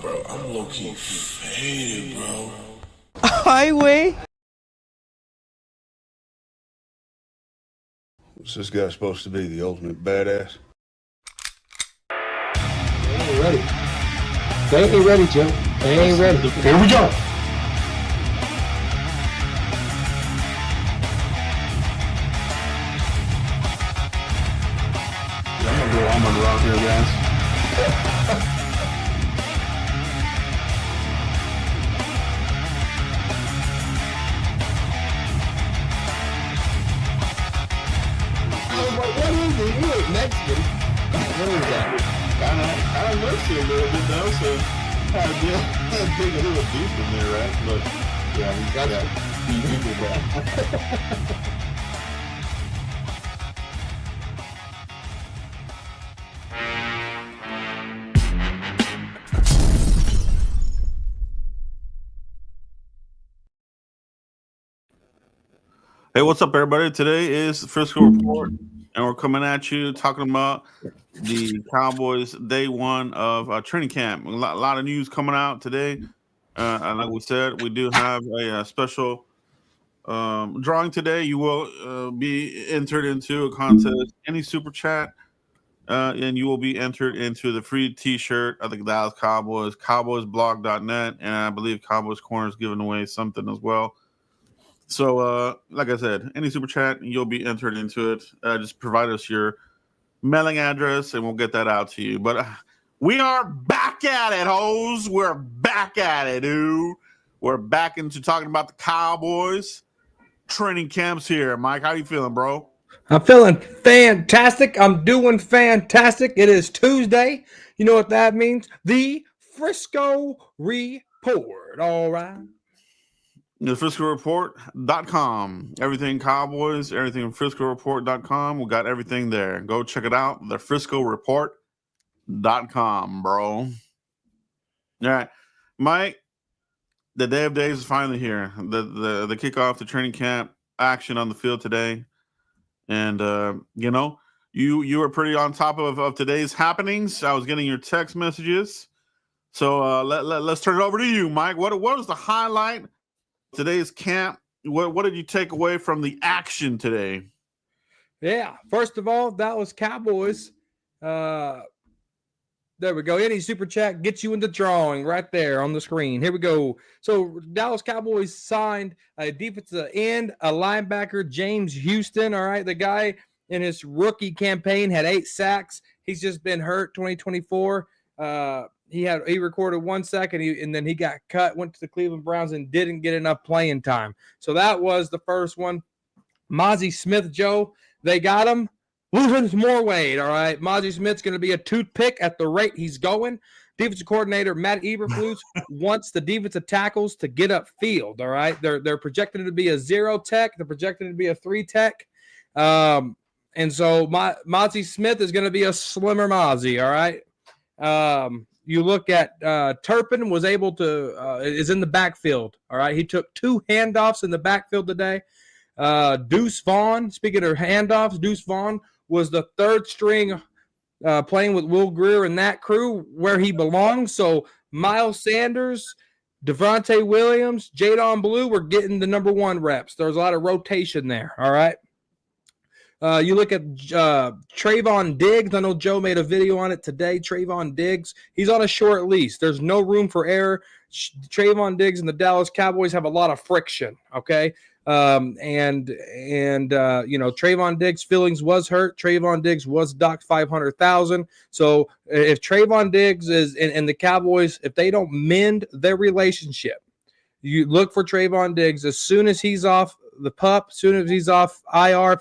bro. I'm low-key faded, bro. Highway. What's this guy supposed to be, the ultimate badass? They ain't ready. They ain't ready, Jim. They ain't ready. Here we go. I'm gonna go Hummer out here, guys. What is it? You ain't Mexican. What is that? Kind of missed it a little bit though, so had to dig a little deep in there, right? But yeah, he did that. Hey, what's up, everybody? Today is the Frisco Report, and we're coming at you talking about the Cowboys' day one of training camp. A lot of news coming out today. And like we said, we do have a special drawing today. You will be entered into a contest, any super chat, and you will be entered into the free T-shirt of the Dallas Cowboys, cowboysblog.net, and I believe Cowboys Corner is giving away something as well. So, like I said, any super chat, you'll be entered into it. Just provide us your mailing address, and we'll get that out to you. But we are back at it, hoes. We're back at it, dude. We're back into talking about the Cowboys. Training camps here. Mike, how you feeling, bro? I'm feeling fantastic. I'm doing fantastic. It is Tuesday. You know what that means? The Frisco Report. All right. The FriscoReport.com. Everything Cowboys, everything FriscoReport.com. We got everything there. Go check it out. The FriscoReport.com, bro. All right. Mike, the day of days is finally here. The kickoff, the training camp action on the field today. And you were pretty on top of today's happenings. I was getting your text messages. So let's turn it over to you, Mike. What was the highlight today's camp? What did you take away from the action today? Yeah, first of all, that was Cowboys. There we go. Any super chat gets you in the drawing right there on the screen. Here we go. So Dallas Cowboys signed a defensive end, a linebacker, James Houston. All right, the guy in his rookie campaign had 8 sacks. He's just been hurt 2024. He recorded 1 sack and then he got cut, went to the Cleveland Browns and didn't get enough playing time. So that was the first one. Mozzie Smith, Joe, they got him. Losing more weight, all right. Mozzie Smith's going to be a toothpick at the rate he's going. Defensive coordinator Matt Eberflus wants the defensive tackles to get upfield, all right. They're projected to be a 0 tech. They're projected to be a 3 tech. And so Mozzie Smith is going to be a slimmer Mozzie, all right. You look at Turpin was able to is in the backfield. All right, he took 2 handoffs in the backfield today. Deuce Vaughn, speaking of handoffs, Deuce Vaughn was the 3rd string playing with Will Grier and that crew where he belongs. So Miles Sanders, Devontae Williams, Jadon Blue were getting the number 1 reps. There's a lot of rotation there. All right. You look at Trayvon Diggs. I know Joe made a video on it today. Trayvon Diggs, he's on a short leash. There's no room for error. Trayvon Diggs and the Dallas Cowboys have a lot of friction, okay? Trayvon Diggs' feelings was hurt. Trayvon Diggs was docked $500,000. So if Trayvon Diggs is and the Cowboys, if they don't mend their relationship, you look for Trayvon Diggs as soon as he's off the pup, as soon as he's off IR,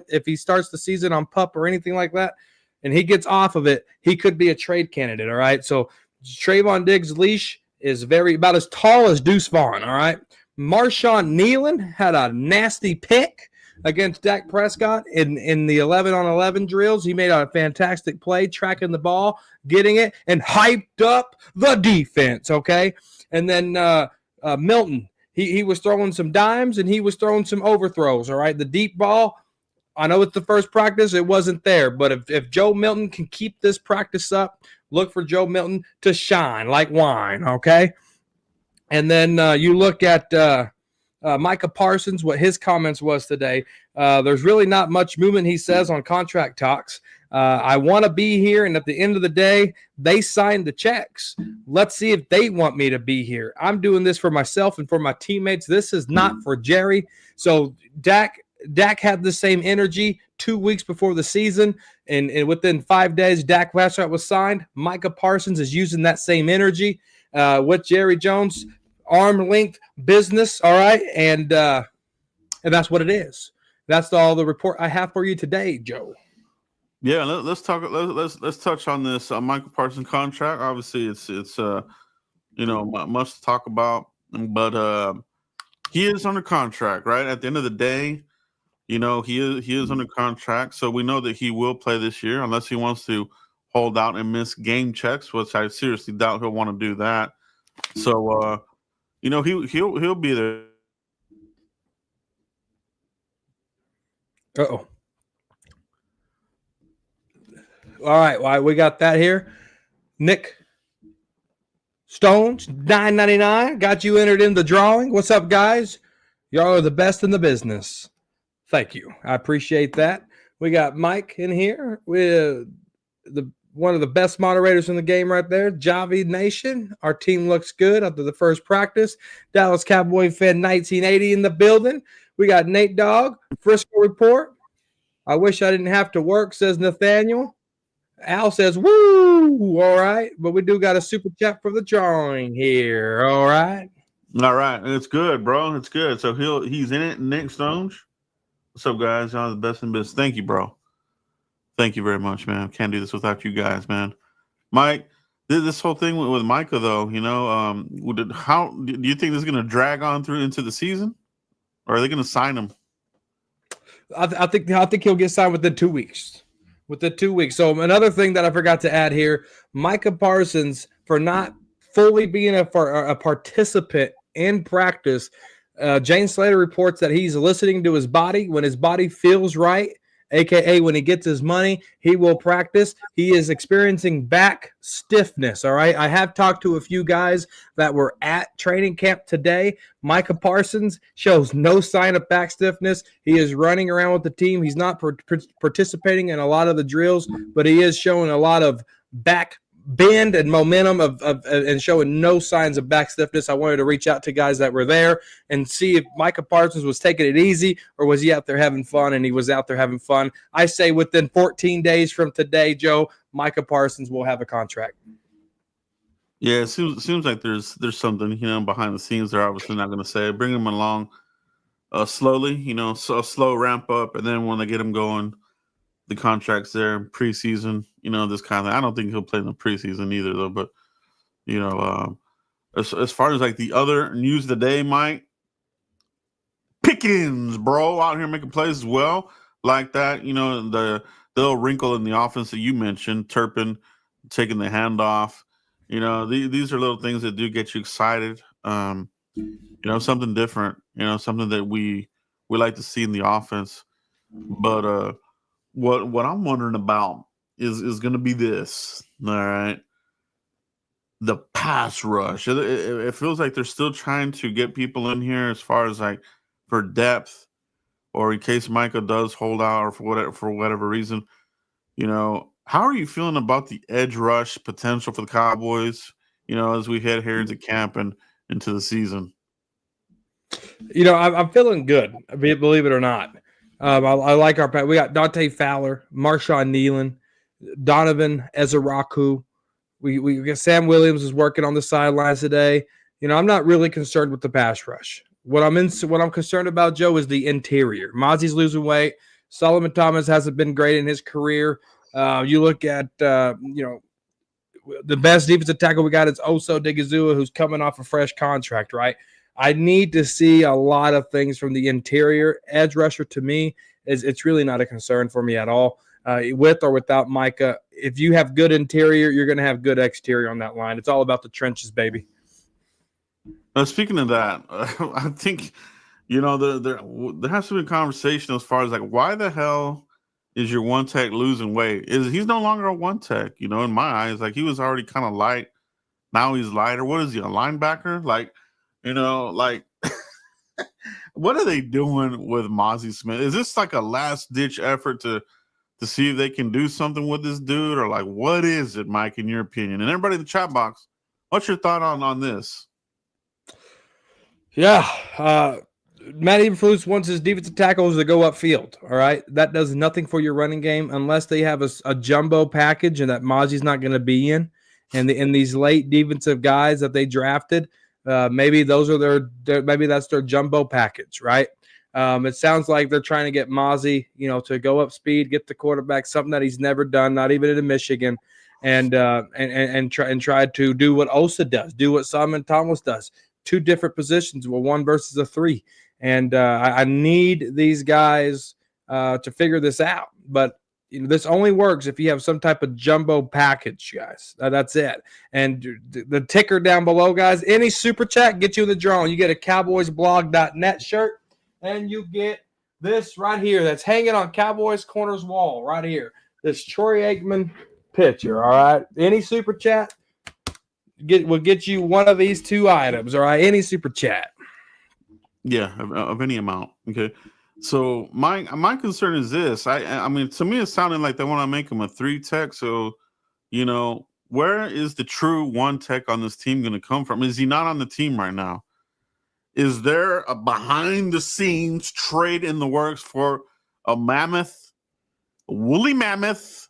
if he starts the season on pup or anything like that, and he gets off of it, he could be a trade candidate. All right. So Trayvon Diggs' leash is about as tall as Deuce Vaughn. All right. Marshawn Nealon had a nasty pick against Dak Prescott in the 11-on-11 drills. He made a fantastic play, tracking the ball, getting it, and hyped up the defense. Okay. And then Milton. He was throwing some dimes and he was throwing some overthrows, all right? The deep ball, I know it's the first practice. It wasn't there. But if Joe Milton can keep this practice up, Look for Joe Milton to shine like wine, okay? And then you look at Micah Parsons, what his comments was today. There's really not much movement, he says, on contract talks. I want to be here, and at the end of the day, they signed the checks. Let's see if they want me to be here. I'm doing this for myself and for my teammates. This is not for Jerry. So Dak had the same energy 2 weeks before the season, and within 5 days, Dak Prescott was signed. Micah Parsons is using that same energy with Jerry Jones, arm length business. All right, and that's what it is. That's all the report I have for you today, Joe. Yeah, let's talk. Let's touch on this Michael Parsons contract. Obviously, it's much to talk about, but he is under contract, right? At the end of the day, he is under contract, so we know that he will play this year unless he wants to hold out and miss game checks, which I seriously doubt he'll want to do that. So, he'll be there. Uh-oh. All right, well, we got that here. Nick Stones, $9.99. Got you entered in the drawing. What's up, guys? Y'all are the best in the business. Thank you. I appreciate that. We got Mike in here with one of the best moderators in the game right there, Javi Nation. Our team looks good after the first practice. Dallas Cowboy fan 1980 in the building. We got Nate Dogg, Frisco Report. I wish I didn't have to work, says Nathaniel. Al says, woo, all right. But we do got a super chat for the drawing here, all right? All right. It's good, bro. It's good. So he's in it, Nick Stones. What's up, guys? Y'all the best in business. Thank you, bro. Thank you very much, man. Can't do this without you guys, man. Mike, this whole thing with Micah, though, how do you think this is going to drag on through into the season? Or are they going to sign him? I think he'll get signed within 2 weeks. Within 2 weeks. So another thing that I forgot to add here, Micah Parsons, for not fully being a participant in practice, Jane Slater reports that he's listening to his body. When his body feels right, a.k.a. when he gets his money, he will practice. He is experiencing back stiffness, all right? I have talked to a few guys that were at training camp today. Micah Parsons shows no sign of back stiffness. He is running around with the team. He's not participating in a lot of the drills, but he is showing a lot of back bend and momentum and showing no signs of back stiffness. I wanted to reach out to guys that were there and see if Micah Parsons was taking it easy or was he out there having fun, and he was out there having fun. I say within 14 days from today, Joe, Micah Parsons will have a contract. Yeah, it seems like there's something, behind the scenes they're obviously not going to say. Bring him along slowly, so a slow ramp up, and then when they get him going, the contracts there, preseason, this kind of thing. I don't think he'll play in the preseason either, though. But, as far as like the other news of the day, Mike, Pickens, bro, out here making plays as well. Like that, the little wrinkle in the offense that you mentioned, Turpin taking the handoff. These are little things that do get you excited. Something different, something that we like to see in the offense. But, What I'm wondering about is going to be this, all right? The pass rush. It feels like they're still trying to get people in here as far as like for depth, or in case Micah does hold out, or for whatever reason. How are you feeling about the edge rush potential for the Cowboys? As we head here into camp and into the season. I'm feeling good, believe it or not. I like our – we got Dante Fowler, Marshawn Nealon, Donovan Ezeraku. We got Sam Williams is working on the sidelines today. I'm not really concerned with the pass rush. What I'm concerned about, Joe, is the interior. Mozzie's losing weight. Solomon Thomas hasn't been great in his career. You look at, the best defensive tackle we got is Oso Digizua, who's coming off a fresh contract, right? I need to see a lot of things from the interior. Edge rusher, to me, it's really not a concern for me at all. With or without Micah, if you have good interior, you're going to have good exterior on that line. It's all about the trenches, baby. Speaking of that, I think, there has to be a conversation as far as like, why the hell is your one tech losing weight? He's no longer a one tech? You know, in my eyes, like he was already kind of light. Now he's lighter. What is he, a linebacker? Like, you know, like what are they doing with Mozzie Smith? Is this like a last ditch effort to see if they can do something with this dude, or like what is it, Mike, in your opinion? And everybody in the chat box, what's your thought on this? Yeah, Matt Eberflus wants his defensive tackles to go upfield. All right, that does nothing for your running game unless they have a jumbo package and that Mozzie's not going to be in. And in these late defensive guys that they drafted, maybe those are their maybe that's their jumbo package, right? It sounds like they're trying to get Mozzie, to go up speed, get the quarterback, something that he's never done, not even in Michigan, and try to do what Osa does, do what Simon Thomas does. 2 different positions, well, 1 versus a 3. And I need these guys to figure this out. But this only works if you have some type of jumbo package, guys. That's it. And the ticker down below, guys, any super chat, get you in the drawing. You get a cowboysblog.net shirt, and you get this right here that's hanging on Cowboys Corners wall right here. This Troy Aikman picture, all right? Any super chat will get you one of these 2 items, all right? Any super chat. Yeah, of any amount. Okay. So my concern is this. I mean, to me, it's sounding like they want to make him a 3 tech. So, where is the true 1 tech on this team going to come from? Is he not on the team right now? Is there a behind the scenes trade in the works for a woolly mammoth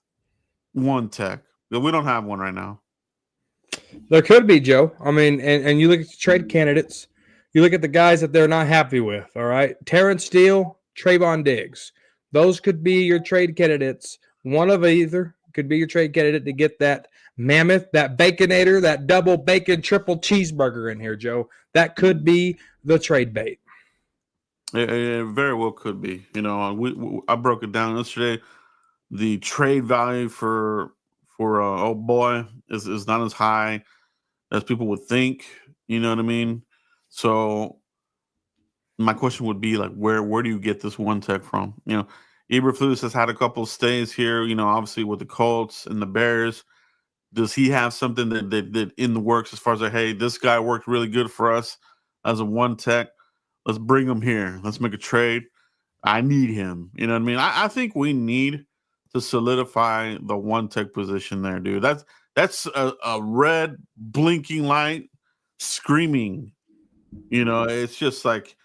1 tech? We don't have one right now. There could be, Joe. I mean, and you look at the trade candidates. You look at the guys that they're not happy with, all right? Terrence Steele, Trayvon Diggs. Those could be your trade candidates. One of either could be your trade candidate to get that mammoth, that Baconator, that double bacon, triple cheeseburger in here, Joe. That could be the trade bait. It very well could be. I broke it down yesterday. The trade value for old boy is not as high as people would think. You know what I mean? So my question would be like, where do you get this 1 tech from? Eberflus has had a couple of stays here, obviously with the Colts and the Bears. Does he have something that in the works as far as like, hey, this guy worked really good for us as a 1 tech. Let's bring him here. Let's make a trade. I need him. You know what I mean? I think we need to solidify the 1 tech position there, dude. That's a red blinking light screaming. It's just like,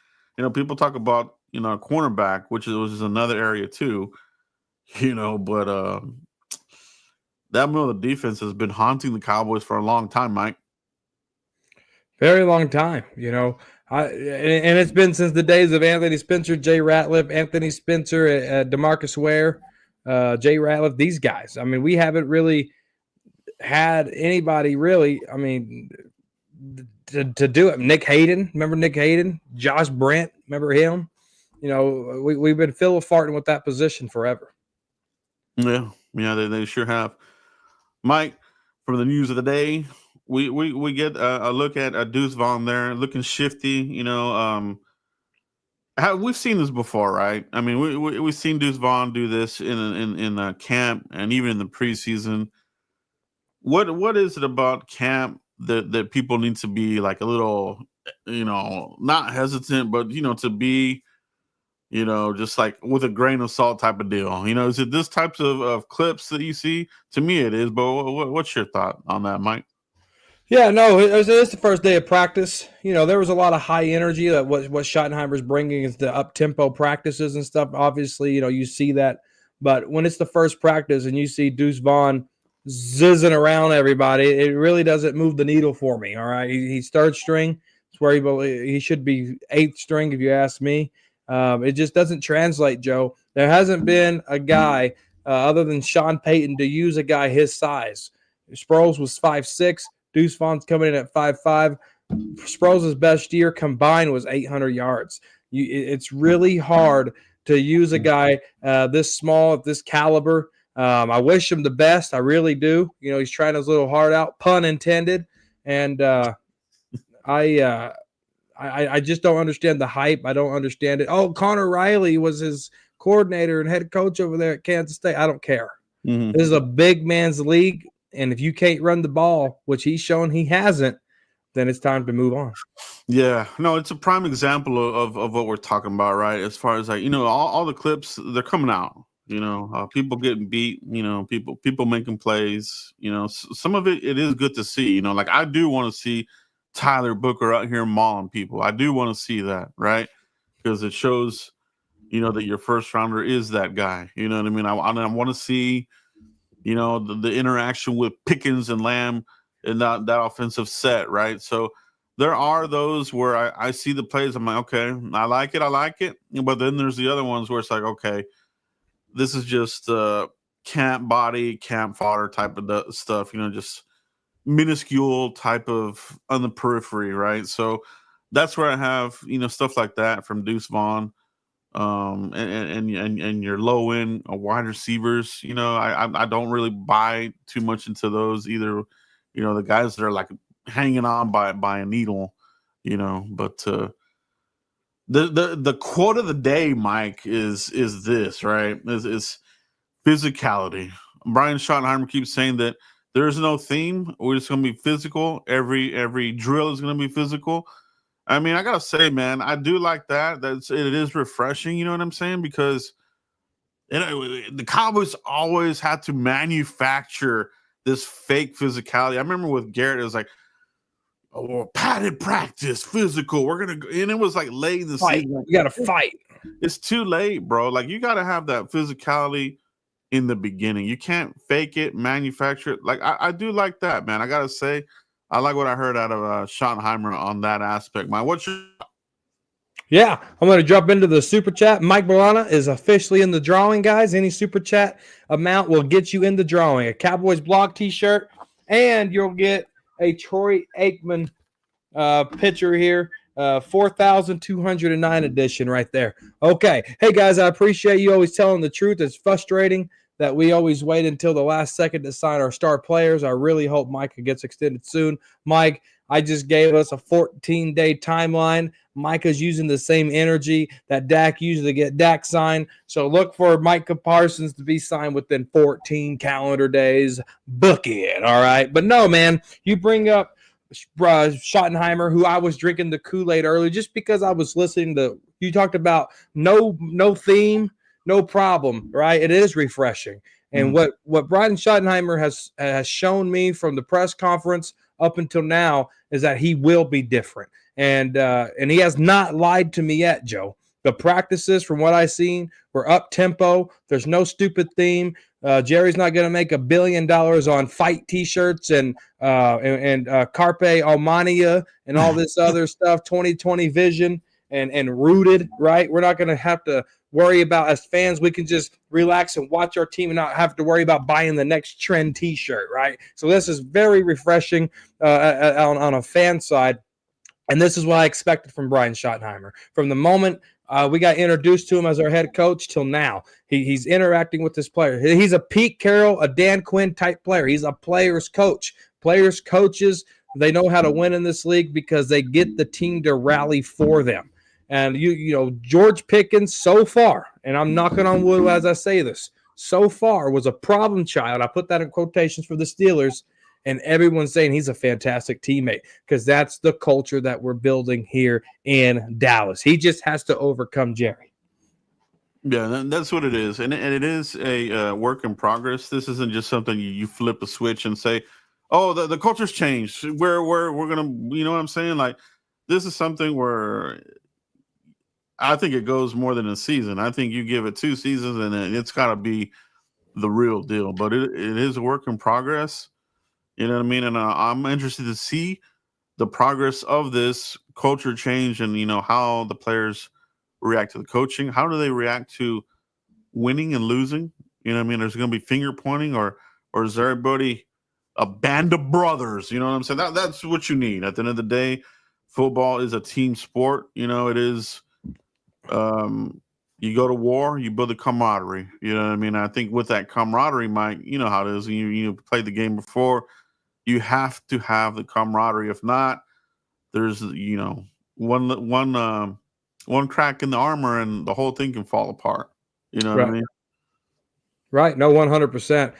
people talk about, a cornerback, which is another area too, but that middle of the defense has been haunting the Cowboys for a long time, Mike. Very long time, and it's been since the days of Anthony Spencer, Jay Ratliff, Anthony Spencer, DeMarcus Ware, Jay Ratliff, these guys. I mean, we haven't really had anybody really, to do it. Nick Hayden, remember Nick Hayden? Josh Brent, remember him? We've been farting with that position forever. Yeah, they sure have. Mike, from the news of the day, we get a look at Deuce Vaughn there, looking shifty. We've seen this before, right? I mean, we've seen Deuce Vaughn do this in camp and even in the preseason. What is it about camp that people need to be like a little, not hesitant, but to be, just like with a grain of salt type of deal? Is it this types of clips that you see? To me, it is. But what's your thought on that, Mike? Yeah, no, it's the first day of practice. There was a lot of high energy that what Schottenheimer's bringing is the up-tempo practices and stuff. Obviously, you see that. But when it's the first practice and you see Deuce Vaughn zizzing around everybody, it really doesn't move the needle for me, all right? He's 3rd string. It's where he should be 8th string if you ask me. It just doesn't translate, Joe. There hasn't been a guy other than Sean Payton to use a guy his size. Sproles was 5'6". Deuce Vaughn's coming in at 5'5". Sproles' best year combined was 800 yards. It's really hard to use a guy this small at this caliber. I wish him the best. I really do. He's trying his little heart out, pun intended. And I just don't understand the hype. I don't understand it. Oh, Connor Riley was his coordinator and head coach over there at Kansas State. I don't care. Mhm. This is a big man's league, and if you can't run the ball, which he's shown he hasn't, then it's time to move on. Yeah, no, it's a prime example of what we're talking about, right? As far as like, all the clips, they're coming out, people getting beat, people making plays, some of it is good to see, like I do want to see Tyler Booker out here mauling people. I do want to see that, right? Because it shows, that your first rounder is that guy. You know what I mean? I want to see, the interaction with Pickens and Lamb in that offensive set, right? So there are those where I see the plays. I'm like, okay, I like it. But then there's the other ones where it's like, okay, this is just camp body, camp fodder type of stuff, just minuscule type of on the periphery, right? So that's where I have, stuff like that from Deuce Vaughn, and your low end wide receivers. I don't really buy too much into those either. The guys that are like hanging on by a needle, But the quote of the day, Mike, is this, right? Is physicality. Brian Schottenheimer keeps saying that there's no theme. We're just going to be physical. Every drill is going to be physical. I mean, I gotta say, man, I do like that. It is refreshing. You know what I'm saying? Because the Cowboys always had to manufacture this fake physicality. I remember with Garrett, it was like, "Oh, padded practice, physical. We're gonna," and it was like late in the season. You got to fight. It's too late, bro. Like you got to have that physicality in the beginning. You can't fake it, manufacture it. Like I do like that, man. I gotta say, I like what I heard out of Schottenheimer on that aspect. Man, what's your? Yeah, I'm going to jump into the super chat. Mike Bolana is officially in the drawing, guys. Any super chat amount will get you in the drawing. A Cowboys blog T-shirt, and you'll get a Troy Aikman picture here. 4,209 edition right there. Okay. Hey, guys, I appreciate you always telling the truth. It's frustrating that we always wait until the last second to sign our star players. I really hope Micah gets extended soon. Mike, I just gave us a 14-day timeline. Micah's using the same energy that Dak used to get Dak signed. So look for Micah Parsons to be signed within 14 calendar days. Book it, all right? But no, man, you bring up Schottenheimer, who I was drinking the Kool-Aid early just because I was listening to – you talked about no theme, no problem, right? It is refreshing. And what Brian Schottenheimer has shown me from the press conference up until now is that he will be different. And he has not lied to me yet, Joe. The practices, from what I've seen, were up-tempo. There's no stupid theme. Jerry's not going to make $1 billion on fight T-shirts and Carpe Almania and all this other stuff, 2020 vision and rooted, right? We're not going to have to worry about, as fans, we can just relax and watch our team and not have to worry about buying the next trend T-shirt, right? So this is very refreshing on a fan side. And this is what I expected from Brian Schottenheimer. From the moment we got introduced to him as our head coach till now, he's interacting with this player. He's a Pete Carroll, a Dan Quinn type player. He's a player's coach. Players, coaches, they know how to win in this league because they get the team to rally for them. And, George Pickens so far, and I'm knocking on wood as I say this, so far was a problem child. I put that in quotations for the Steelers. And everyone's saying he's a fantastic teammate because that's the culture that we're building here in Dallas. He just has to overcome Jerry. Yeah, that's what it is. And it is a work in progress. This isn't just something you flip a switch and say, oh, the culture's changed. We're going to, you know what I'm saying? Like, this is something where I think it goes more than a season. I think you give it 2 seasons and it's got to be the real deal. But it is a work in progress. You know what I mean? And I'm interested to see the progress of this culture change and, how the players react to the coaching. How do they react to winning and losing? You know what I mean? There's going to be finger pointing or is everybody a band of brothers? You know what I'm saying? That's what you need. At the end of the day, football is a team sport. It is you go to war, you build a camaraderie. You know what I mean? I think with that camaraderie, Mike, you know how it is. You played the game before. You have to have the camaraderie. If not, there's one crack in the armor and the whole thing can fall apart. You know what I Right. mean? Right. No, 100%.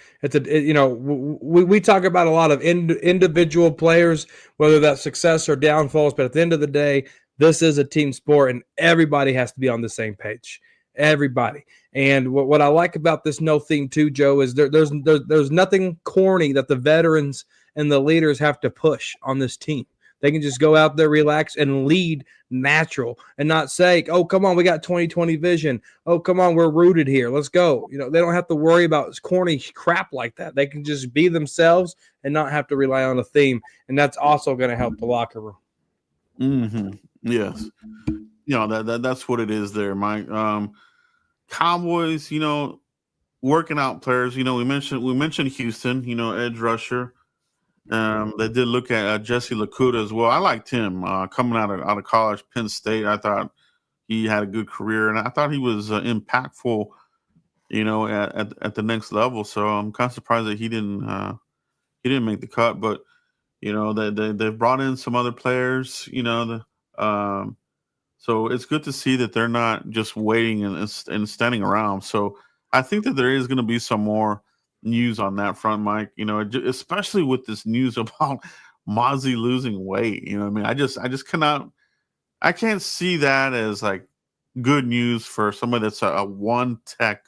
We talk about a lot of individual players, whether that's success or downfalls, but at the end of the day, this is a team sport and everybody has to be on the same page. Everybody. And what I like about this no theme too, Joe, is there's nothing corny that the veterans and the leaders have to push on this team. They can just go out there, relax, and lead natural and not say, oh, come on, we got 20/20 vision. Oh, come on, we're rooted here. Let's go. They don't have to worry about corny crap like that. They can just be themselves and not have to rely on a theme. And that's also going to help the locker room. Mm-hmm. Yes. That's what it is there, Mike. Cowboys, working out players. We mentioned Houston, edge rusher. They did look at Jesse Lakuta as well. I liked him coming out of college, Penn State. I thought he had a good career, and I thought he was impactful. At the next level. So I'm kind of surprised that he didn't make the cut. But they've brought in some other players. So it's good to see that they're not just waiting and standing around. So I think that there is going to be some more news on that front, Mike. Especially with this news about Mozzie losing weight. I mean, I just cannot. I can't see that as like good news for somebody that's a one tech.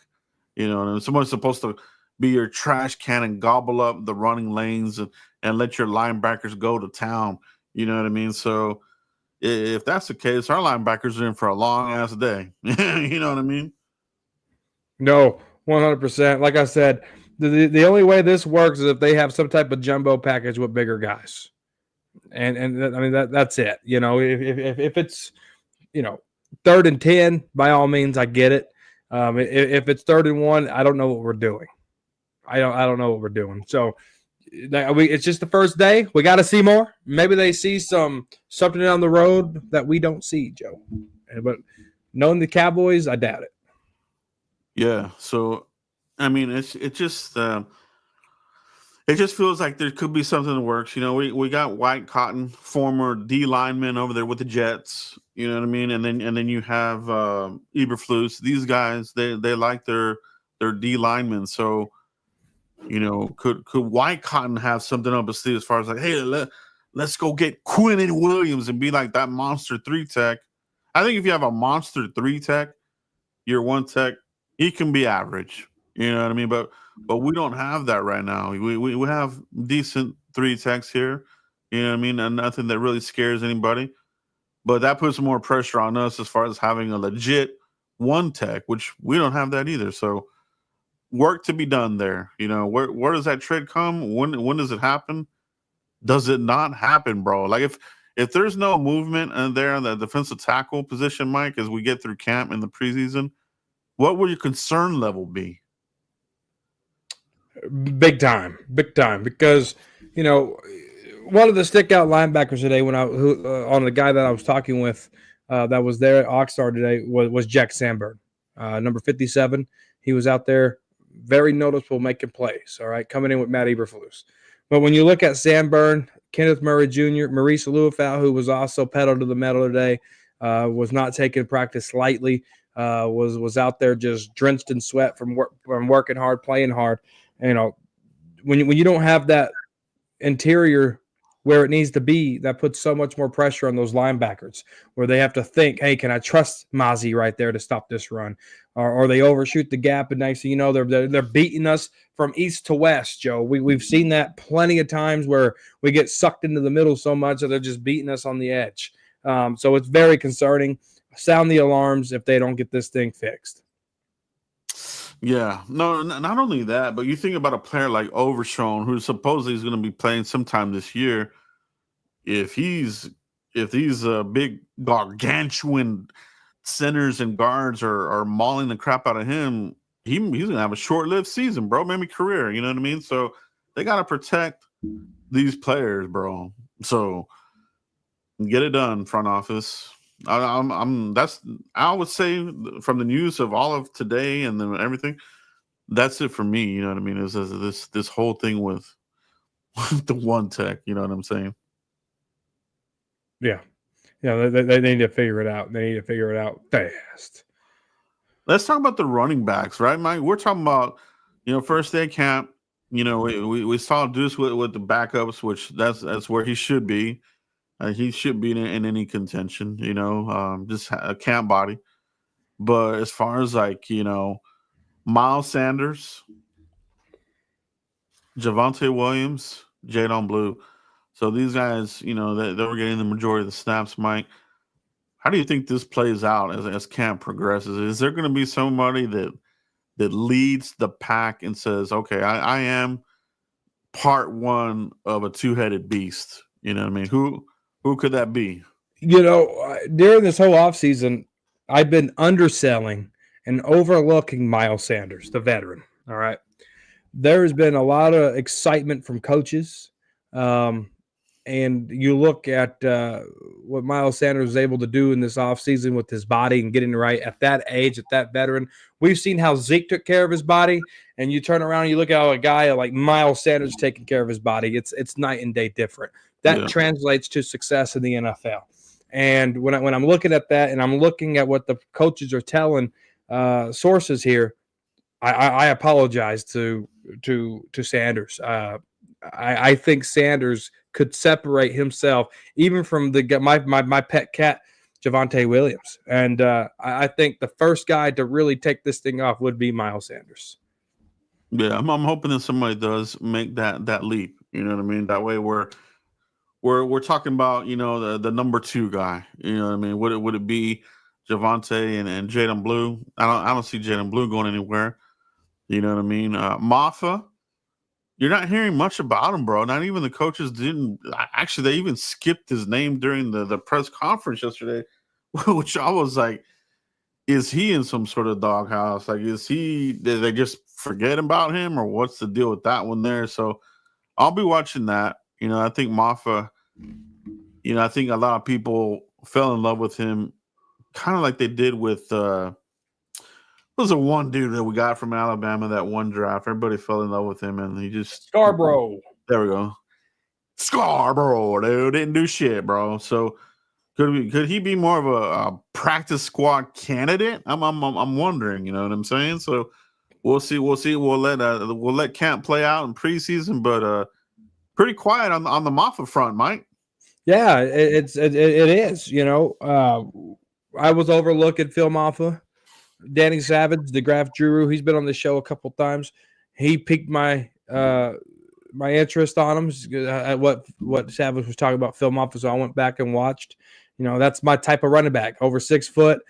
Someone's supposed to be your trash can and gobble up the running lanes and let your linebackers go to town. You know what I mean? So if that's the case, our linebackers are in for a long ass day. You know what I mean? No, 100%. Like I said, the only way this works is if they have some type of jumbo package with bigger guys. And I mean that's it. If it's 3rd and 10, by all means, I get it. If it's 3rd and 1, I don't know what we're doing. I don't know what we're doing. So it's just the first day. We got to see more. Maybe they see something down the road that we don't see, Joe. But knowing the Cowboys, I doubt it. Yeah. So, I mean, it just feels like there could be something in the works. We got White Cotton, former D lineman over there with the Jets. You know what I mean? And then you have Eberflus. These guys, they like their D linemen. So, could White Cotton have something up his sleeve as far as like, hey, let's go get Quinnen Williams and be like that monster 3 tech. I think if you have a monster 3 tech, your 1 tech, he can be average. You know what I mean? But we don't have that right now. We have decent 3 techs here. You know what I mean? And nothing that really scares anybody. But that puts more pressure on us as far as having a legit 1 tech, which we don't have that either. So work to be done there. Where does that trade come? When does it happen? Does it not happen, bro? Like if there's no movement in there in the defensive tackle position, Mike, as we get through camp in the preseason, what will your concern level be? Big time, because one of the stick out linebackers today on the guy that I was talking with that was there at Oxnard today was Jack Sandberg, number 57. He was out there, very noticeable, making plays. All right, coming in with Matt Eberflus. But when you look at Sandberg, Kenneth Murray Jr., Maurice Luafau, who was also pedal to the metal today, was not taking practice lightly. Was out there just drenched in sweat from working hard, playing hard. When you don't have that interior where it needs to be, that puts so much more pressure on those linebackers where they have to think, hey, can I trust Mozzie right there to stop this run? Or they overshoot the gap, and next thing you know, they're beating us from east to west, Joe. We've seen that plenty of times where we get sucked into the middle so much that they're just beating us on the edge. So it's very concerning. Sound the alarms if they don't get this thing fixed. Yeah, no, not only that, but you think about a player like Overshown, who supposedly is going to be playing sometime this year. If these big gargantuan centers and guards are mauling the crap out of him, he's going to have a short-lived season, bro, maybe career. You know what I mean? So they got to protect these players, bro. So get it done, front office. I would say from the news of all of today and then everything, that's it for me. You know what I mean? Is this whole thing with the 1 tech? You know what I'm saying? Yeah, they need to figure it out. They need to figure it out fast. Let's talk about the running backs, right, Mike? We're talking about, first day camp. We saw Deuce with the backups, which that's where he should be. He should be in any contention, just a camp body. But as far as Miles Sanders, Javonte Williams, Jadon Blue. So these guys, they were getting the majority of the snaps, Mike. How do you think this plays out as camp progresses? Is there going to be somebody that leads the pack and says, okay, I am part one of a two-headed beast? You know what I mean? Who could that be? During this whole offseason, I've been underselling and overlooking Miles Sanders, the veteran. All right. There's been a lot of excitement from coaches. And you look at what Miles Sanders was able to do in this offseason with his body and getting right at that age, at that veteran. We've seen how Zeke took care of his body, and you turn around and you look at how a guy like Miles Sanders taking care of his body. It's night and day different. That translates to success in the NFL. And when I'm looking at that and I'm looking at what the coaches are telling sources here, I apologize to Sanders. I think Sanders could separate himself even from my pet cat, Javonte Williams. And I think the first guy to really take this thing off would be Miles Sanders. Yeah, I'm hoping that somebody does make that leap. You know what I mean? That way we're talking about, the number two guy. You know what I mean? Would it be Javonte and Jadon Blue? I don't see Jadon Blue going anywhere. You know what I mean? Maffa. You're not hearing much about him, bro. Not even the coaches didn't. Actually, they even skipped his name during the press conference yesterday, which I was like, is he in some sort of doghouse? Like, did they just forget about him, or what's the deal with that one there? So I'll be watching that. I think Maffa, I think a lot of people fell in love with him kind of like they did with was a one dude that we got from Alabama that one draft. Everybody fell in love with him, and he just Scarborough. There we go. Scarborough, dude, didn't do shit, bro. So could he be more of a practice squad candidate? I'm wondering. You know what I'm saying? So we'll see. We'll let camp play out in preseason, but pretty quiet on the Maffa front, Mike. Yeah, it is. I was overlooking Phil Maffa. Danny Savage, the Graph Guru, he's been on the show a couple times. He piqued my interest on him at what Savage was talking about Phil Maffa, so I went back and watched. That's my type of running back, over 6 foot,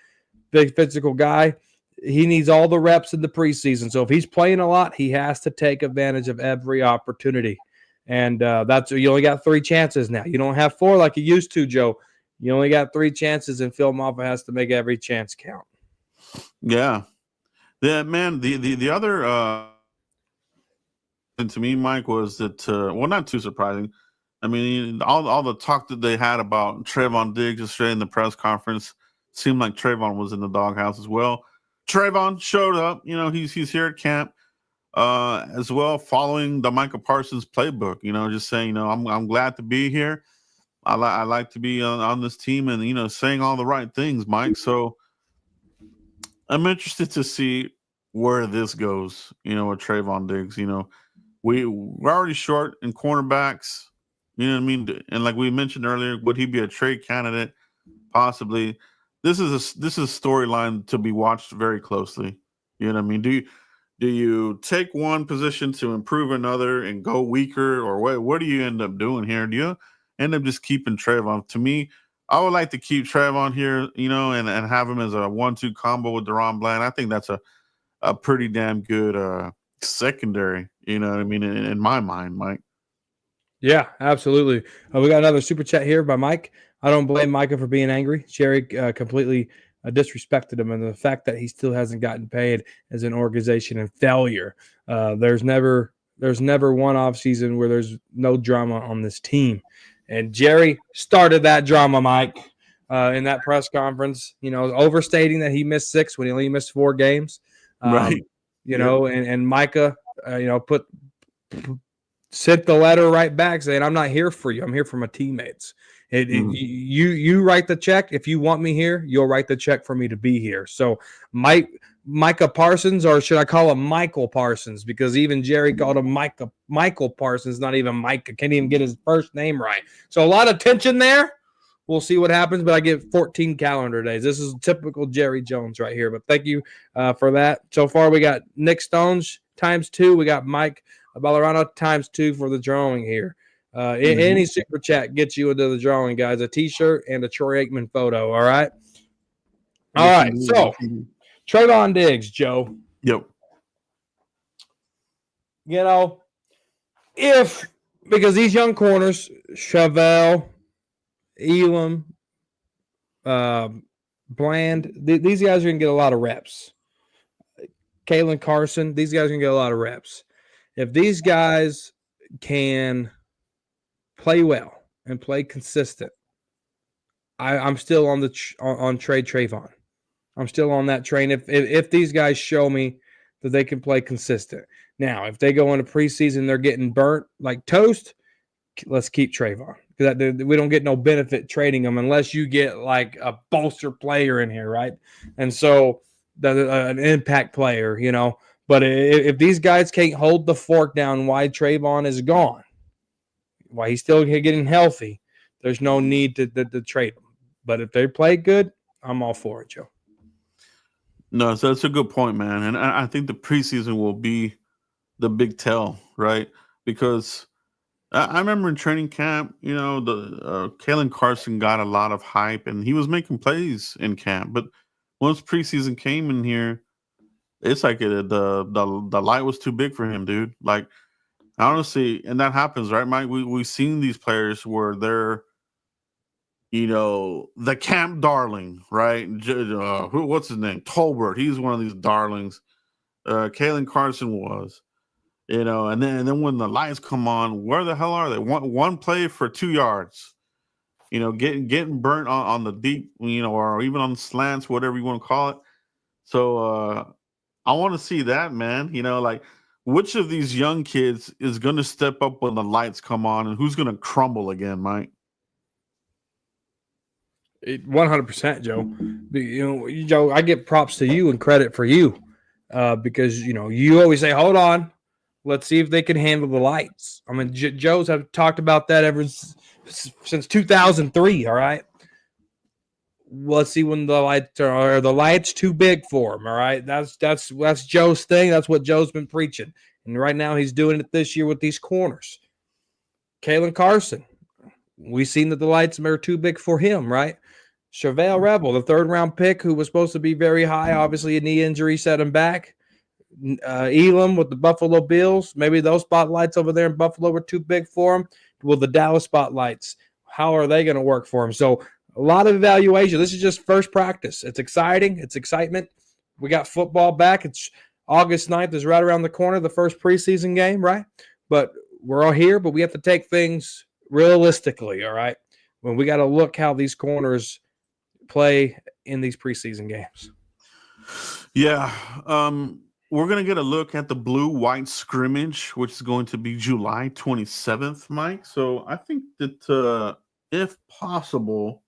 big physical guy. He needs all the reps in the preseason. So if he's playing a lot, he has to take advantage of every opportunity. And you only got 3 chances now. You don't have 4 like you used to, Joe. You only got 3 chances, and Phil Maffa has to make every chance count. Yeah. The other thing to me, Mike, was that not too surprising. I mean, all the talk that they had about Trayvon Diggs yesterday in the press conference seemed like Trayvon was in the doghouse as well. Trayvon showed up. He's here at camp as well, following the Micah Parsons playbook. Just saying, I'm glad to be here. I like to be on this team, and saying all the right things, Mike. So I'm interested to see where this goes, with Trayvon Diggs. We're already short in cornerbacks, you know what I mean? And like we mentioned earlier, would he be a trade candidate? Possibly. This is a storyline to be watched very closely. You know what I mean? Do you take one position to improve another and go weaker, or what do you end up doing here? Do you end up just keeping Trayvon? To me, I would like to keep Trayvon here, and have him as a 1-2 combo with Deron Bland. I think that's a pretty damn good secondary, you know what I mean, in my mind, Mike. Yeah, absolutely. We got another super chat here by Mike. I don't blame Micah for being angry. Jerry completely disrespected him, and the fact that he still hasn't gotten paid as an organization and failure. There's never one offseason where there's no drama on this team. And Jerry started that drama, Mike, in that press conference, overstating that he missed 6 when he only missed 4 games. Right. And Micah, sent the letter right back saying, I'm not here for you. I'm here for my teammates. You write the check. If you want me here, you'll write the check for me to be here. So Micah Parsons, or should I call him Michael Parsons? Because even Jerry called him Michael Parsons, not even Micah. Can't even get his first name right. So a lot of tension there. We'll see what happens, but I get 14 calendar days. This is typical Jerry Jones right here. But thank you for that. So far, we got Nick Stones ×2. We got Mike Ballerano ×2 for the drawing here. Any super chat gets you into the drawing, guys. A T-shirt and a Troy Aikman photo. All right. All right. So Trayvon Diggs, Joe. Yep. You know, because these young corners, Chevelle, Elam, Bland, these guys are going to get a lot of reps. Kalen Carson, these guys are going to get a lot of reps. If these guys can play well and play consistent, I'm still on on trade Trayvon. I'm still on that train. If these guys show me that they can play consistent. Now, if they go into preseason, they're getting burnt like toast, let's keep Trayvon. Because we don't get no benefit trading them unless you get like a bolster player in here, right? And so an impact player, you know. But if these guys can't hold the fork down why Trayvon is gone, why he's still getting healthy, there's no need to trade them. But if they play good, I'm all for it, Joe. No, so that's a good point, man. And I think the preseason will be the big tell, right? Because I remember in training camp, you know, the Kalen Carson got a lot of hype, and he was making plays in camp. But once preseason came in here, it's like the light was too big for him, dude. Like, honestly, and that happens, right, Mike? We've seen these players where they're, you know, the camp darling, right? What's his name? Tolbert. He's one of these darlings. Kalen Carson was. You know, and then when the lights come on, where the hell are they? One play for 2 yards. You know, getting burnt on the deep, you know, or even on slants, whatever you want to call it. So I want to see that, man. You know, like which of these young kids is going to step up when the lights come on, and who's going to crumble again, Mike? 100%, Joe. You know, Joe, I give props to you and credit for you because, you know, you always say, hold on. Let's see if they can handle the lights. I mean, Joe's have talked about that ever since 2003. All right. Let's see when the lights are the lights too big for him. All right. That's Joe's thing. That's what Joe's been preaching. And right now he's doing it this year with these corners. Kalen Carson. We've seen that the lights are too big for him, right? Chevelle Rebel, the 3rd round pick who was supposed to be very high. Obviously, a knee injury set him back. Elam with the Buffalo Bills. Maybe those spotlights over there in Buffalo were too big for him. Will the Dallas spotlights, how are they going to work for him? So a lot of evaluation. This is just first practice. It's exciting. It's excitement. We got football back. It's August 9th is right around the corner, the first preseason game, right? But we're all here, but we have to take things realistically, all right? When we got to look how these corners play in these preseason games. Yeah. We're going to get a look at the blue-white scrimmage, which is going to be July 27th, Mike. So I think that if possible,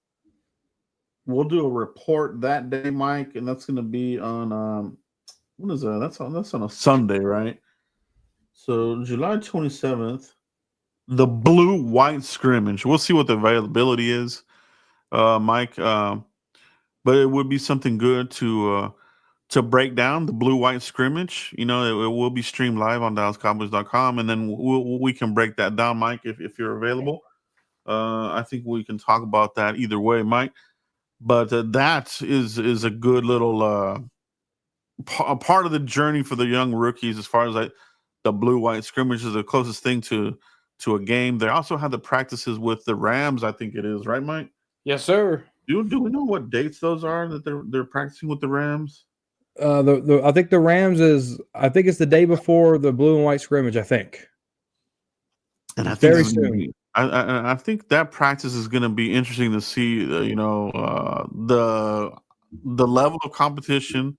we'll do a report that day, Mike, and that's going to be on what is that? That's on a Sunday, right? So July 27th, the blue-white scrimmage. We'll see what the availability is, Mike. But it would be something good to break down the blue-white scrimmage. You know, it will be streamed live on DallasCowboys.com, and then we can break that down, Mike, if you're available. I think we can talk about that either way, Mike. But that is a good little part of the journey for the young rookies as far as like the blue-white scrimmage is the closest thing to a game. They also have the practices with the Rams, I think it is, right, Mike? Yes, sir. Do we know what dates those are that they're practicing with the Rams? I think the Rams it's the day before the blue and white scrimmage, I think. And I think very soon. I think that practice is going to be interesting to see. You know, the level of competition.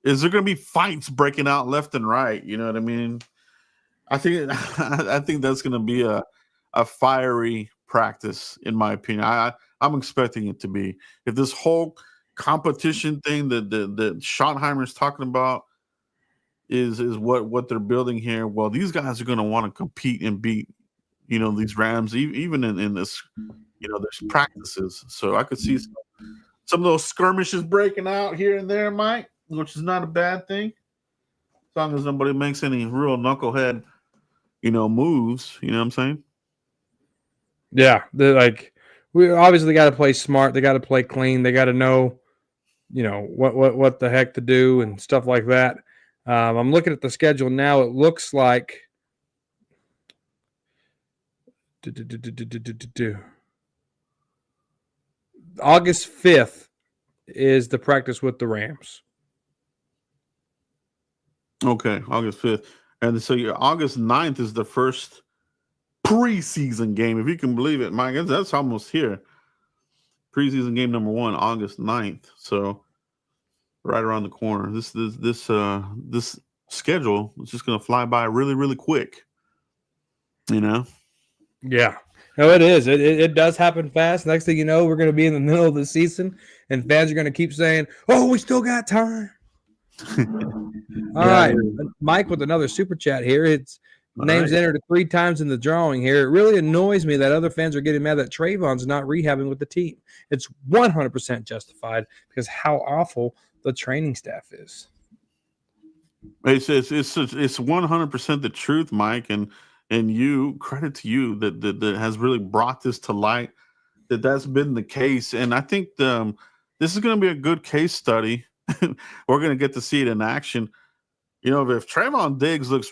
Is there going to be fights breaking out left and right? You know what I mean? I think that's going to be a fiery practice, in my opinion. I'm expecting it to be. If this whole competition thing that Schottenheimer's talking about is what they're building here, well, these guys are going to want to compete and beat, these Rams, even in this, there's practices. So I could see some of those skirmishes breaking out here and there, Mike, which is not a bad thing. As long as nobody makes any real knucklehead, moves, you know what I'm saying? Yeah, we obviously got to play smart. They got to play clean. They got to know, what the heck to do and stuff like that. I'm looking at the schedule now. It looks like August 5th is the practice with the Rams. Okay, August 5th. And so your August 9th is the first preseason game, if you can believe it, Mike. That's almost here. Preseason game number 1, August 9th. So right around the corner. This schedule is just going to fly by really, really quick. Yeah. No, it is. It does happen fast. Next thing you know, we're going to be in the middle of the season, and fans are going to keep saying, "Oh, we still got time." All right, Mike with another super chat here. It's names entered 3 times in the drawing here. It really annoys me that other fans are getting mad that Trayvon's not rehabbing with the team. It's 100% justified because how awful the training staff is. It's 100% the truth, Mike, and credit to you that has really brought this to light. That's been the case, and I think this is going to be a good case study. We're going to get to see it in action. If Trayvon Diggs looks,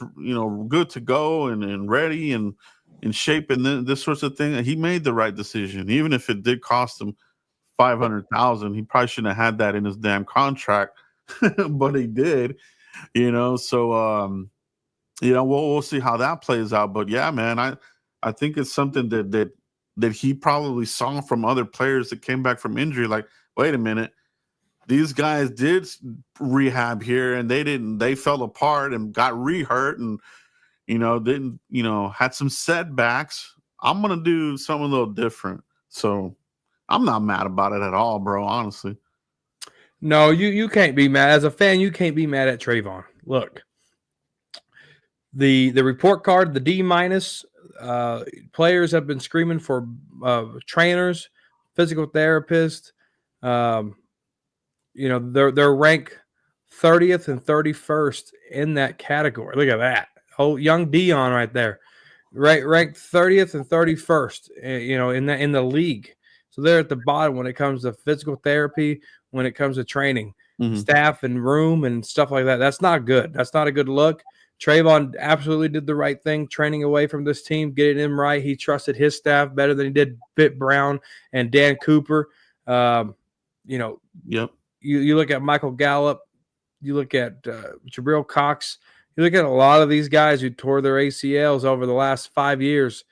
good to go and ready and in shape and this sorts of thing, he made the right decision. Even if it did cost him $500,000, he probably shouldn't have had that in his damn contract, but he did. So we'll see how that plays out. But yeah, man, I think it's something that he probably saw from other players that came back from injury. Like, wait a minute. These guys did rehab here and they fell apart and got re-hurt and, had some setbacks. I'm going to do something a little different. So I'm not mad about it at all, bro, honestly. No, you can't be mad. As a fan, you can't be mad at Trayvon. Look, the report card, the D-, players have been screaming for trainers, physical therapists, they're ranked 30th and 31st in that category. Look at that. Oh, young Dion right there. Ranked 30th and 31st, in the league. So they're at the bottom when it comes to physical therapy, when it comes to training, staff and room and stuff like that. That's not good. That's not a good look. Trayvon absolutely did the right thing, training away from this team, getting him right. He trusted his staff better than he did Bitt Brown and Dan Cooper. Yep. You look at Michael Gallup, you look at Jabril Cox, you look at a lot of these guys who tore their ACLs over the last 5 years,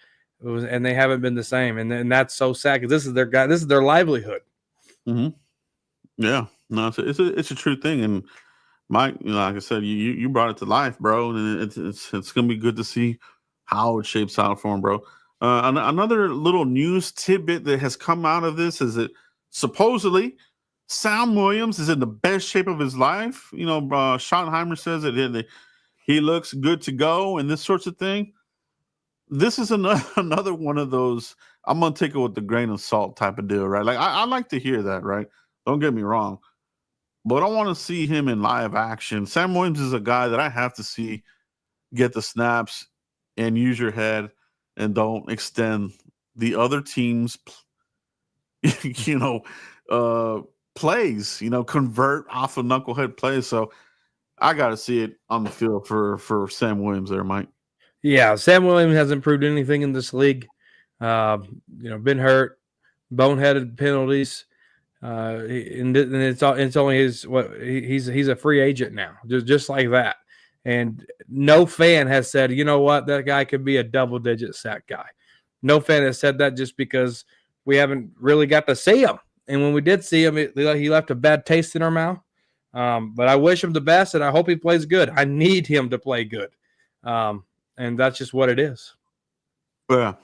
and they haven't been the same. And that's so sad because this is their guy, this is their livelihood. Mm-hmm. Yeah, no, it's a true thing. And Mike, like I said, you brought it to life, bro, and it's gonna be good to see how it shapes out for him, bro. Another little news tidbit that has come out of this is that supposedly Sam Williams is in the best shape of his life. Schottenheimer says that he looks good to go and this sorts of thing. This is another one of those, I'm going to take it with the grain of salt type of deal, right? Like, I like to hear that, right? Don't get me wrong. But I want to see him in live action. Sam Williams is a guy that I have to see get the snaps and use your head and don't extend the other team's, plays, convert off of knucklehead plays. So I got to see it on the field for Sam Williams there, Mike. Yeah, Sam Williams hasn't proved anything in this league. Been hurt, boneheaded penalties. And it's only he's a free agent now, just like that. And no fan has said, you know what, that guy could be a double-digit sack guy. No fan has said that just because we haven't really got to see him. And when we did see him, he left a bad taste in our mouth. But I wish him the best, and I hope he plays good. I need him to play good. And that's just what it is. Yeah.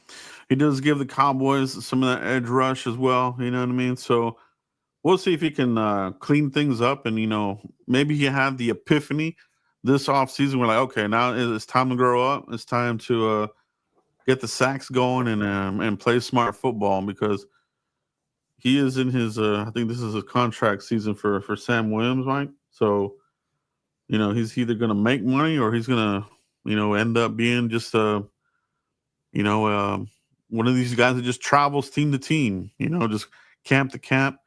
he does give the Cowboys some of that edge rush as well. You know what I mean? So we'll see if he can clean things up, and maybe he had the epiphany this offseason. We're like, okay, now it's time to grow up. It's time to get the sacks going and play smart football, because he is in his I think this is a contract season for Sam Williams, Mike. So he's either going to make money or he's going to end up being just one of these guys that just travels team to team, just camp to camp,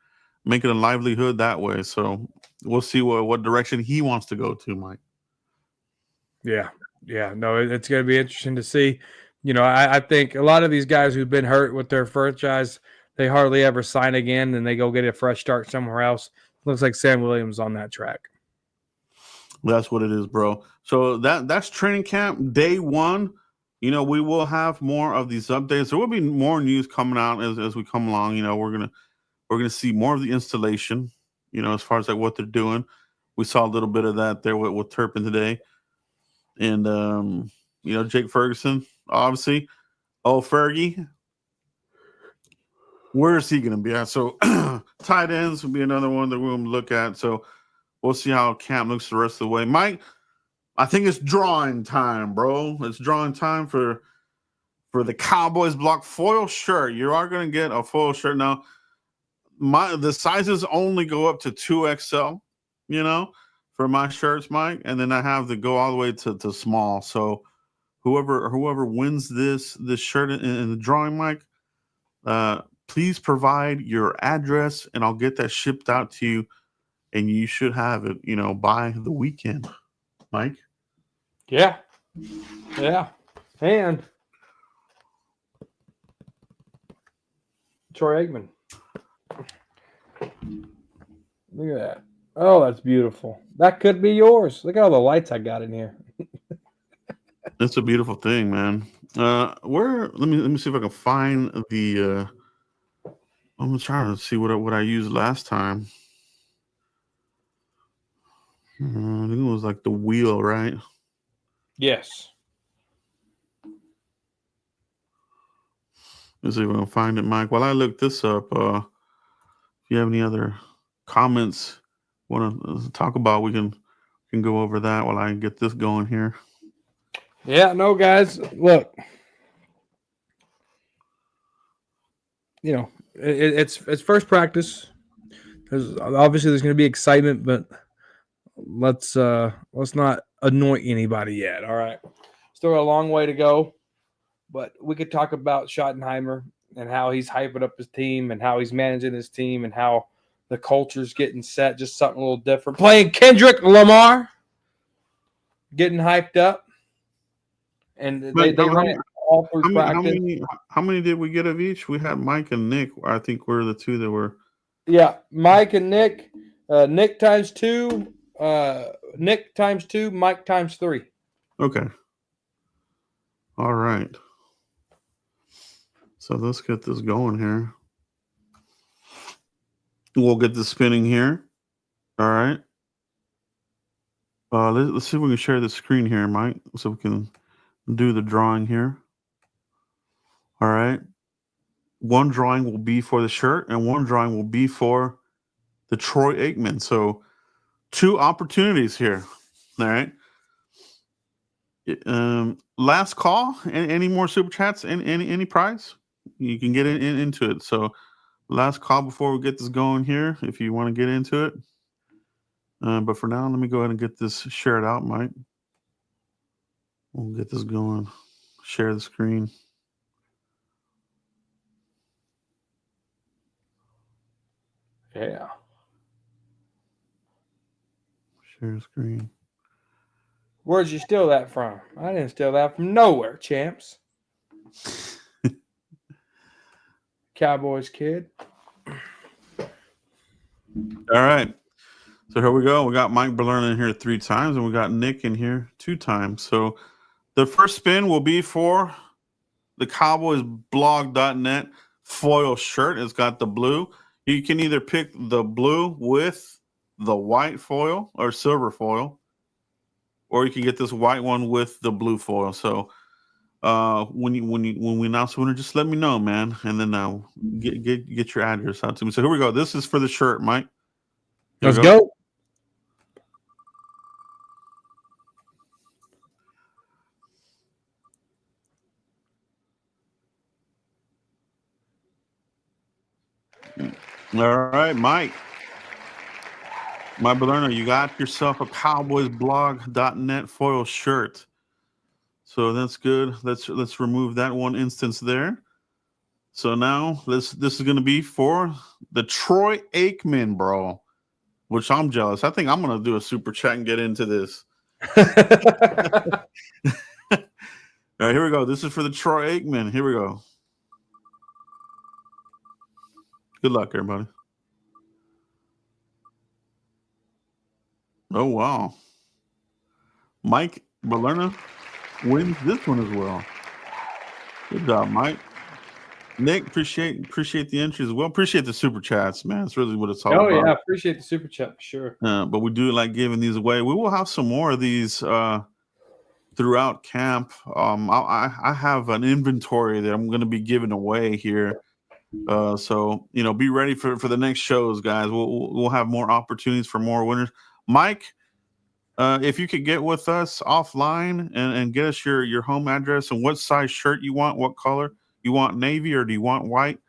making a livelihood that way. So we'll see what direction he wants to go to, Mike. Yeah. No, it's going to be interesting to see. I think a lot of these guys who've been hurt with their franchise, they hardly ever sign again, and they go get a fresh start somewhere else. Looks like Sam Williams on that track. That's what it is, bro. So that's training camp day one. We will have more of these updates. There will be more news coming out as we come along. We're gonna see more of the installation. As far as like what they're doing, we saw a little bit of that there with Turpin today, and Jake Ferguson, obviously. Oh, Fergie, where is he gonna be at? So tight ends will be another one that we'll look at. So we'll see how camp looks the rest of the way, Mike. I think it's drawing time, bro. It's drawing time for the Cowboys block foil shirt. You are going to get a foil shirt now. The sizes only go up to 2XL, for my shirts, Mike, and then I have to go all the way to small. So whoever wins this shirt in the drawing, Mike, please provide your address, and I'll get that shipped out to you, and you should have it, by the weekend, Mike. Yeah. And Troy Aikman. Look at that. Oh, that's beautiful. That could be yours. Look at all the lights I got in here. It's a beautiful thing, man. Let me see if I can find the I'm trying to see what I used last time. I think it was like the wheel, right? Yes. Let's see if I can find it, Mike. While I look this up, if you have any other comments want to talk about, we can go over that while I get this going here. Yeah, no, guys, look. It's first practice. Obviously there's going to be excitement, but let's not anoint anybody yet. All right, still got a long way to go, but we could talk about Schottenheimer and how he's hyping up his team and how he's managing his team and how the culture's getting set, just something a little different. Playing Kendrick Lamar, getting hyped up, and they run it all through practice. How many did we get of each? We had Mike and Nick. I think were the two that were. Yeah, Mike and Nick. Nick times 2. Nick times 2. Mike times 3. Okay. All right. So let's get this going here. We'll get this spinning here. All right. Let's see if we can share the screen here, Mike, so we can do the drawing here. All right. One drawing will be for the shirt, and one drawing will be for the Troy Aikman. So 2 opportunities here. All right. Last call. Any more super chats? Any prize? You can get into it. So last call before we get this going here, if you want to get into it. But for now, let me go ahead and get this shared out, Mike. We'll get this going. Share the screen. Yeah. Share screen. Where'd you steal that from? I didn't steal that from nowhere, champs. Cowboys kid. All right. So here we go. We got Mike Berlin in here 3 times, and we got Nick in here 2 times. So the first spin will be for the Cowboys blog.net foil shirt. It's got the blue. You can either pick the blue with the white foil or silver foil, or you can get this white one with the blue foil. So when we announce the winner, just let me know, man, and then get your address out to me. So here we go. This is for the shirt, Mike. Here Let's we go. All right, Mike. My brother, you got yourself a cowboysblog.net foil shirt. So that's good. Let's remove that one instance there. So now this is going to be for the Troy Aikman, bro, which I'm jealous. I think I'm going to do a super chat and get into this. All right, here we go. This is for the Troy Aikman. Here we go. Good luck, everybody. Oh, wow. Mike Balerna wins this one as well. Good job, Mike. Nick, appreciate the entries as well. Appreciate the super chats, man. It's really what it's all about. Oh yeah, appreciate the super chat for sure. But we do like giving these away. We will have some more of these throughout camp. I have an inventory that I'm going to be giving away here. So be ready for the next shows, guys. We'll have more opportunities for more winners. Mike, if you could get with us offline and get us your home address and what size shirt you want, what color you want, navy or do you want white,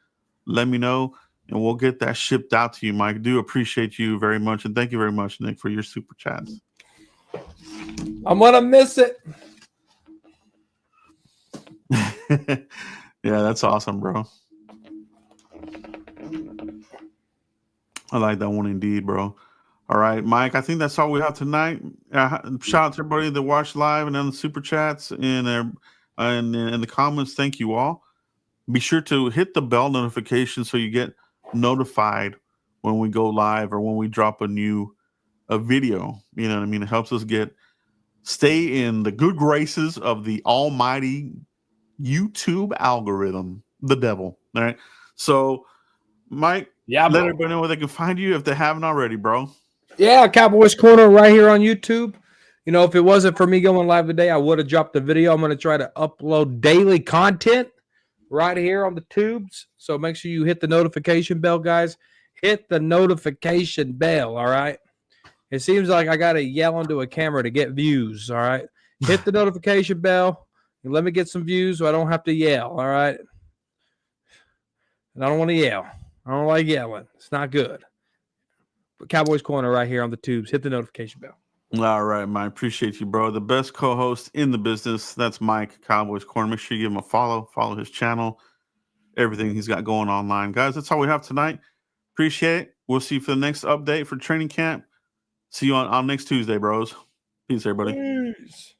let me know and we'll get that shipped out to you, Mike. I do appreciate you very much, and thank you very much, Nick, for your super chats. I'm gonna miss it. Yeah, that's awesome, bro. I like that one indeed, bro. All right, Mike, I think that's all we have tonight. Shout out to everybody that watched live and on the super chats and in the comments. Thank you all. Be sure to hit the bell notification so you get notified when we go live or when we drop a video. You know what I mean? It helps us stay in the good graces of the almighty YouTube algorithm, the devil. All right. So, Mike, let everybody know where they can find you if they haven't already, bro. Yeah, Cowboys Corner right here on YouTube. If it wasn't for me going live today, I would have dropped the video. I'm going to try to upload daily content right here on the tubes. So make sure you hit the notification bell, guys. Hit the notification bell, all right? It seems like I got to yell into a camera to get views, all right? Hit the notification bell and let me get some views so I don't have to yell, all right? And I don't want to yell. I don't like yelling. It's not good. But Cowboys Corner right here on the tubes. Hit the notification bell. All right, Mike. Appreciate you, bro. The best co-host in the business. That's Mike, Cowboys Corner. Make sure you give him a follow. Follow his channel. Everything he's got going online. Guys, that's all we have tonight. Appreciate it. We'll see you for the next update for training camp. See you on next Tuesday, bros. Peace, everybody. Peace.